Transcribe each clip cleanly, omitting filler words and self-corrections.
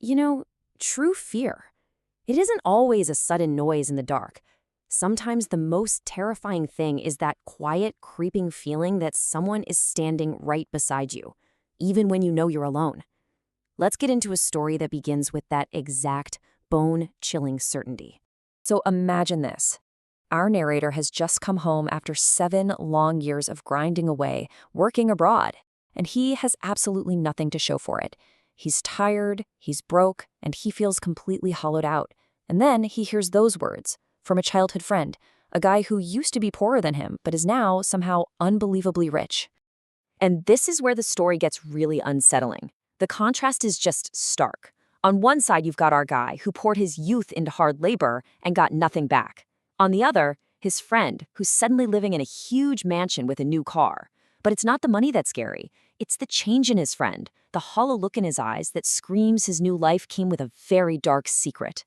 You know, true fear. It isn't always a sudden noise in the dark. Sometimes the most terrifying thing is that quiet, creeping feeling that someone is standing right beside you, even when you know you're alone. Let's get into a story that begins with that exact, bone-chilling certainty. So imagine this. Our narrator has just come home after 7 long years of grinding away, working abroad, and he has absolutely nothing to show for it. He's tired, he's broke, and he feels completely hollowed out. And then he hears those words from a childhood friend, a guy who used to be poorer than him, but is now somehow unbelievably rich. And this is where the story gets really unsettling. The contrast is just stark. On one side, you've got our guy who poured his youth into hard labor and got nothing back. On the other, his friend who's suddenly living in a huge mansion with a new car. But it's not the money that's scary. It's the change in his friend, the hollow look in his eyes that screams his new life came with a very dark secret.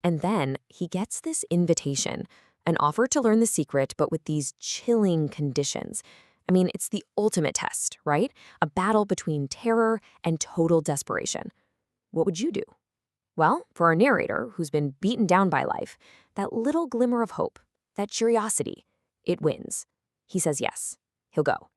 And then he gets this invitation, an offer to learn the secret, but with these chilling conditions. I mean, it's the ultimate test, right? A battle between terror and total desperation. What would you do? Well, for our narrator, who's been beaten down by life, that little glimmer of hope, that curiosity, it wins. He says yes. He'll go.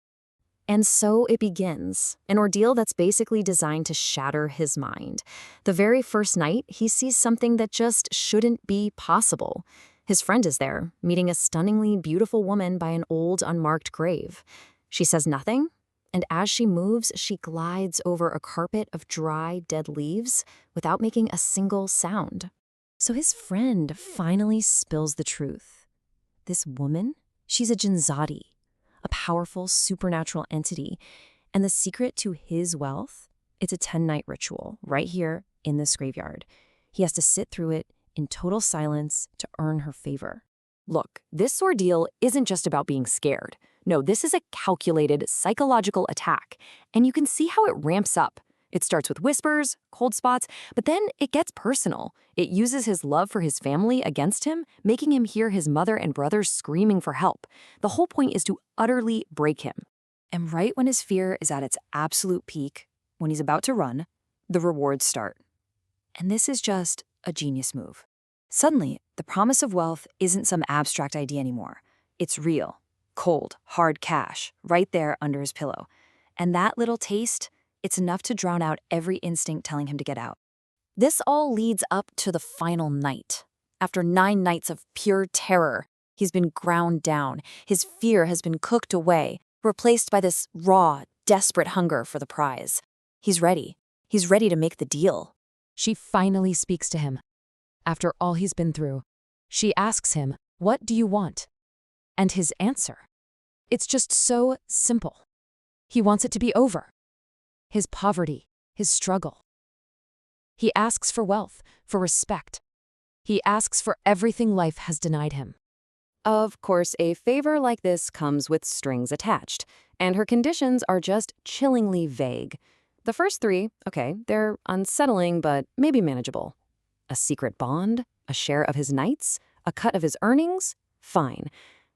And so it begins, an ordeal that's basically designed to shatter his mind. The very first night, he sees something that just shouldn't be possible. His friend is there, meeting a stunningly beautiful woman by an old, unmarked grave. She says nothing, and as she moves, she glides over a carpet of dry, dead leaves without making a single sound. So his friend finally spills the truth. This woman, she's a Jinzadi, a powerful supernatural entity, and the secret to his wealth, it's a 10-night ritual right here in this graveyard. He has to sit through it in total silence to earn her favor. Look, this ordeal isn't just about being scared. No, this is a calculated psychological attack, and you can see how it ramps up. It starts with whispers, cold spots, but then it gets personal. It uses his love for his family against him, making him hear his mother and brothers screaming for help. The whole point is to utterly break him. And right when his fear is at its absolute peak, when he's about to run, the rewards start. And this is just a genius move. Suddenly, the promise of wealth isn't some abstract idea anymore. It's real, cold, hard cash, right there under his pillow. And that little taste, it's enough to drown out every instinct telling him to get out. This all leads up to the final night. After 9 nights of pure terror, he's been ground down. His fear has been cooked away, replaced by this raw, desperate hunger for the prize. He's ready. He's ready to make the deal. She finally speaks to him. After all he's been through, she asks him, "What do you want?" And his answer, it's just so simple. He wants it to be over. His poverty, his struggle. He asks for wealth, for respect. He asks for everything life has denied him. Of course, a favor like this comes with strings attached, and her conditions are just chillingly vague. The first 3, okay, they're unsettling but maybe manageable. A secret bond, a share of his nights, a cut of his earnings, fine.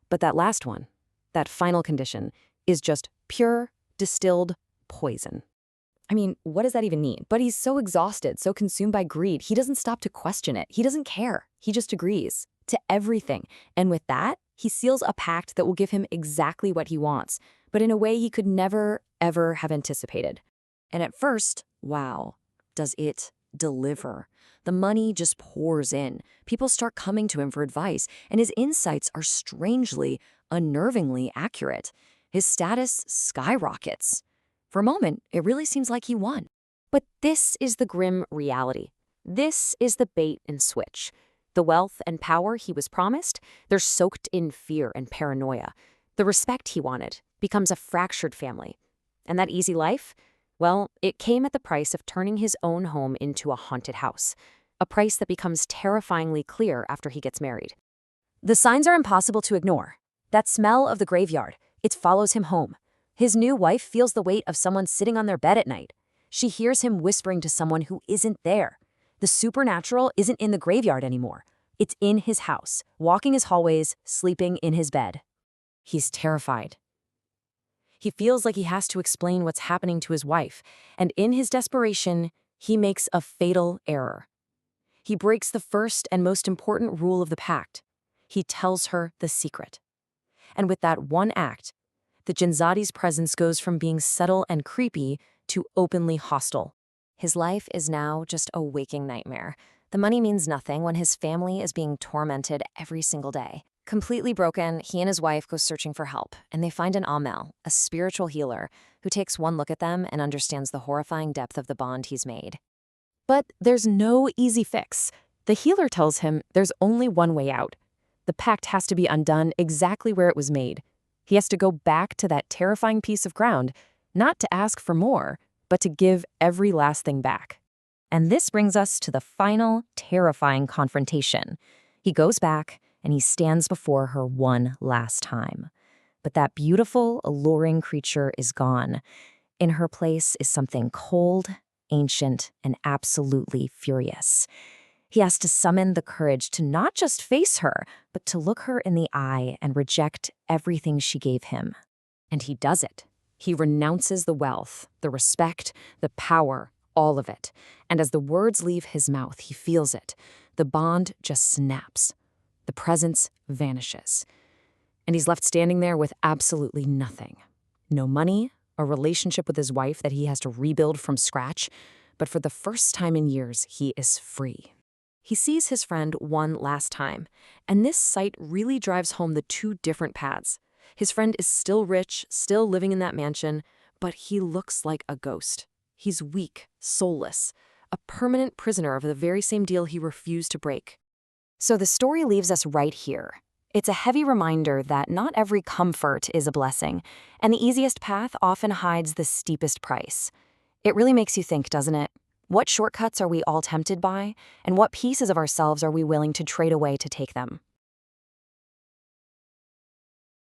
But that last one, that final condition, is just pure, distilled poison. I mean, what does that even mean? But he's so exhausted, so consumed by greed, he doesn't stop to question it. He doesn't care. He just agrees to everything. And with that, he seals a pact that will give him exactly what he wants, but in a way he could never, ever have anticipated. And at first, wow, does it deliver. The money just pours in. People start coming to him for advice, and his insights are strangely, unnervingly accurate. His status skyrockets. For a moment, it really seems like he won. But this is the grim reality. This is the bait and switch. The wealth and power he was promised, they're soaked in fear and paranoia. The respect he wanted becomes a fractured family. And that easy life? Well, it came at the price of turning his own home into a haunted house. A price that becomes terrifyingly clear after he gets married. The signs are impossible to ignore. That smell of the graveyard, it follows him home. His new wife feels the weight of someone sitting on their bed at night. She hears him whispering to someone who isn't there. The supernatural isn't in the graveyard anymore. It's in his house, walking his hallways, sleeping in his bed. He's terrified. He feels like he has to explain what's happening to his wife, and in his desperation, he makes a fatal error. He breaks the first and most important rule of the pact. He tells her the secret. And with that one act, the Jinzadi's presence goes from being subtle and creepy to openly hostile. His life is now just a waking nightmare. The money means nothing when his family is being tormented every single day. Completely broken, he and his wife go searching for help, and they find an Amel, a spiritual healer, who takes one look at them and understands the horrifying depth of the bond he's made. But there's no easy fix. The healer tells him there's only one way out. The pact has to be undone exactly where it was made. He has to go back to that terrifying piece of ground, not to ask for more, but to give every last thing back. And this brings us to the final, terrifying confrontation. He goes back, and he stands before her one last time. But that beautiful, alluring creature is gone. In her place is something cold, ancient, and absolutely furious. He has to summon the courage to not just face her, but to look her in the eye and reject everything she gave him. And he does it. He renounces the wealth, the respect, the power, all of it. And as the words leave his mouth, he feels it. The bond just snaps. The presence vanishes. And he's left standing there with absolutely nothing. No money, a relationship with his wife that he has to rebuild from scratch, but for the first time in years, he is free. He sees his friend one last time, and this sight really drives home the two different paths. His friend is still rich, still living in that mansion, but he looks like a ghost. He's weak, soulless, a permanent prisoner of the very same deal he refused to break. So the story leaves us right here. It's a heavy reminder that not every comfort is a blessing, and the easiest path often hides the steepest price. It really makes you think, doesn't it? What shortcuts are we all tempted by, and what pieces of ourselves are we willing to trade away to take them?